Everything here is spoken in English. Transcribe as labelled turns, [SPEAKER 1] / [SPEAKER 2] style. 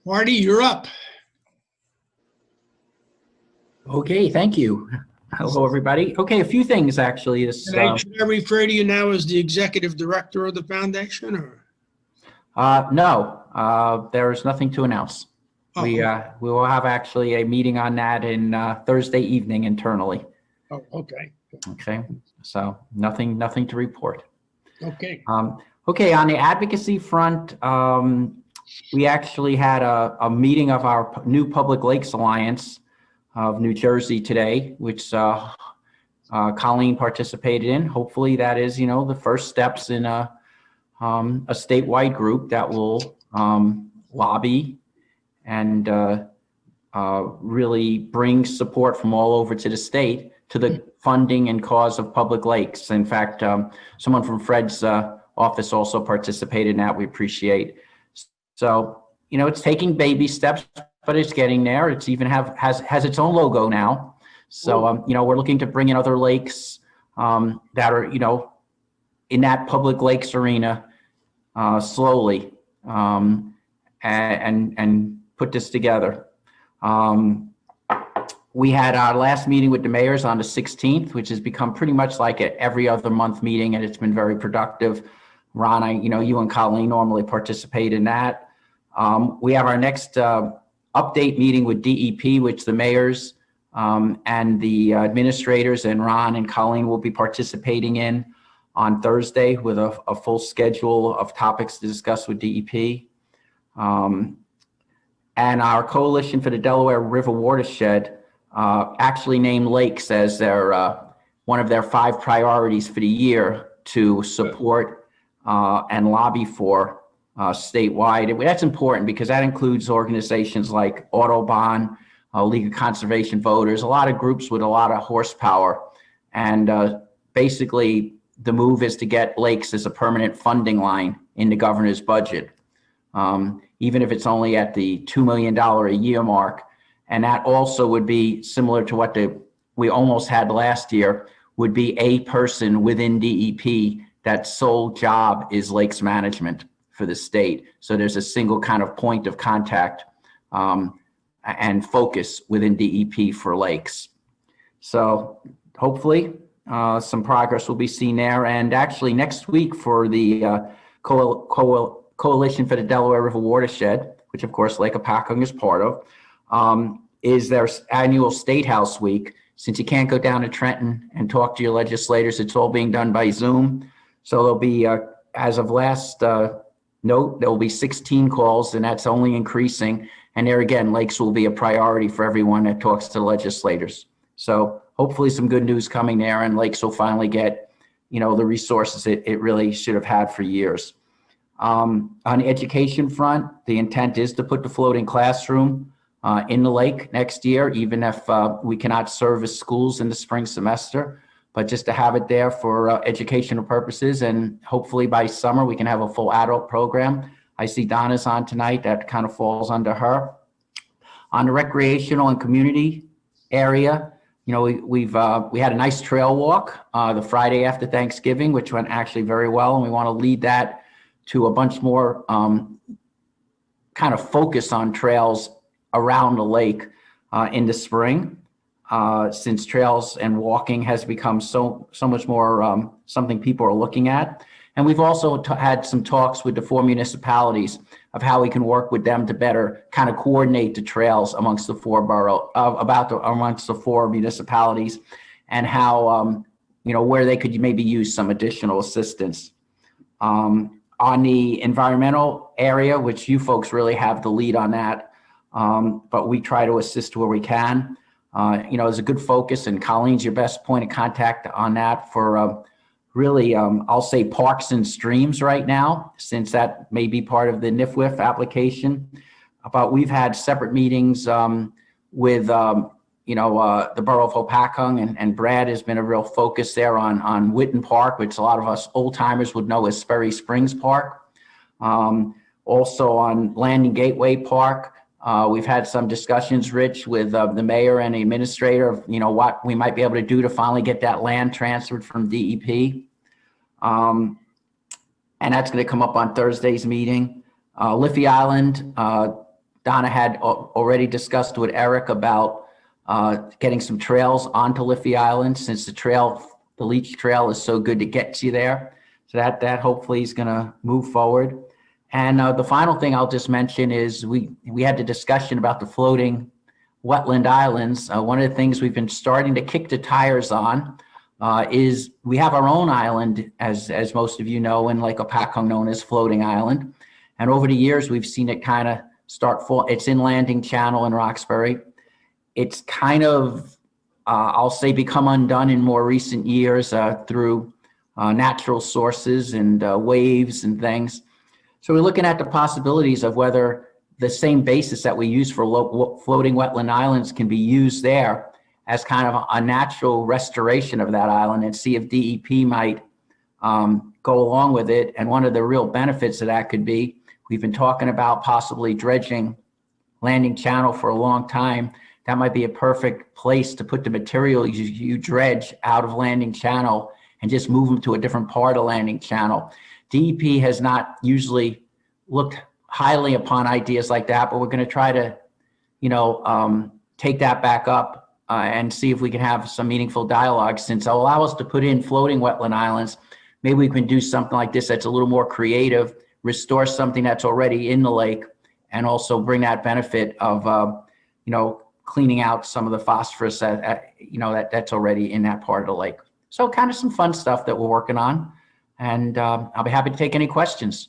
[SPEAKER 1] Marty, you're up.
[SPEAKER 2] Okay, thank you. Hello, everybody. Okay, a few things actually.
[SPEAKER 1] Should I refer to you now as the executive director of the foundation, or?
[SPEAKER 2] No, there is nothing to announce.
[SPEAKER 1] Oh,
[SPEAKER 2] We will have actually a meeting on that in Thursday evening internally.
[SPEAKER 1] Oh, okay.
[SPEAKER 2] Okay, so nothing to report.
[SPEAKER 1] Okay.
[SPEAKER 2] Okay, on the advocacy front, we actually had a meeting of our new Public Lakes Alliance of New Jersey today, which Colleen participated in. Hopefully that is, the first steps in a statewide group that will lobby and really bring support from all over to the state to the funding and cause of public lakes. In fact, someone from Fred's office also participated in that. We appreciate. So, it's taking baby steps, but it's getting there. It's even has its own logo now. So, we're looking to bring in other lakes that are, in that public lakes arena slowly and put this together. We had our last meeting with the mayors on the 16th, which has become pretty much like an every other month meeting, and it's been very productive. Ron, you and Colleen normally participate in that. We have our next update meeting with DEP, which the mayors and the administrators and Ron and Colleen will be participating in on Thursday with a full schedule of topics to discuss with DEP. And our Coalition for the Delaware River Watershed actually named lakes as their one of their 5 priorities for the year to support and lobby for statewide. That's important because that includes organizations like Audubon, League of Conservation Voters, a lot of groups with a lot of horsepower. And basically, the move is to get lakes as a permanent funding line in the governor's budget, even if it's only at the $2 million a year mark. And that also would be similar to what we almost had last year, would be a person within DEP that sole job is lakes management for the state. So there's a single kind of point of contact and focus within DEP for lakes. So hopefully some progress will be seen there. And actually next week for the Coalition for the Delaware River Watershed, which of course Lake Hopatcong is part of, is their annual State House Week. Since you can't go down to Trenton and talk to your legislators, it's all being done by Zoom. So there'll be, as of last note, there will be 16 calls, and that's only increasing. And there again, lakes will be a priority for everyone that talks to the legislators. So hopefully some good news coming there, and lakes will finally get, the resources it really should have had for years. On the education front, the intent is to put the floating classroom in the lake next year, even if we cannot service schools in the spring semester, but just to have it there for educational purposes. And hopefully by summer, we can have a full adult program. I see Donna's on tonight. That kind of falls under her. On the recreational and community area, we had a nice trail walk the Friday after Thanksgiving, which went actually very well. And we want to lead that to a bunch more kind of focus on trails around the lake in the spring, since trails and walking has become so much more something people are looking at. And we've also had some talks with the 4 municipalities of how we can work with them to better kind of coordinate the trails amongst the 4 amongst the 4 municipalities, and how where they could maybe use some additional assistance. On the environmental area, which you folks really have the lead on that, but we try to assist where we can. There's a good focus, and Colleen's your best point of contact on that for really, I'll say parks and streams right now, since that may be part of the NIFWIF application. But we've had separate meetings with, the Borough of Hopatcong, and Brad has been a real focus there on Witten Park, which a lot of us old timers would know as Sperry Springs Park. Also on Landing Gateway Park. We've had some discussions, Rich, with the mayor and the administrator of, what we might be able to do to finally get that land transferred from DEP. And that's going to come up on Thursday's meeting. Liffey Island, Donna had already discussed with Eric about getting some trails onto Liffey Island, since the leach trail is so good to get you there. So that hopefully is going to move forward. And the final thing I'll just mention is we had the discussion about the floating wetland islands. One of the things we've been starting to kick the tires on is we have our own island, as most of you know, in Lake Hopatcong, known as Floating Island. And over the years, we've seen it kind of it's in Landing Channel in Roxbury. It's kind of, I'll say, become undone in more recent years through natural sources and waves and things. So we're looking at the possibilities of whether the same basis that we use for floating wetland islands can be used there as kind of a natural restoration of that island, and see if DEP might go along with it. And one of the real benefits of that could be, we've been talking about possibly dredging Landing Channel for a long time. That might be a perfect place to put the material you dredge out of Landing Channel and just move them to a different part of Landing Channel. DEP has not usually looked highly upon ideas like that, but we're going to try to, take that back up and see if we can have some meaningful dialogue, since it'll allow us to put in floating wetland islands. Maybe we can do something like this that's a little more creative, restore something that's already in the lake, and also bring that benefit of, cleaning out some of the phosphorus that's already in that part of the lake. So kind of some fun stuff that we're working on, and I'll be happy to take any questions.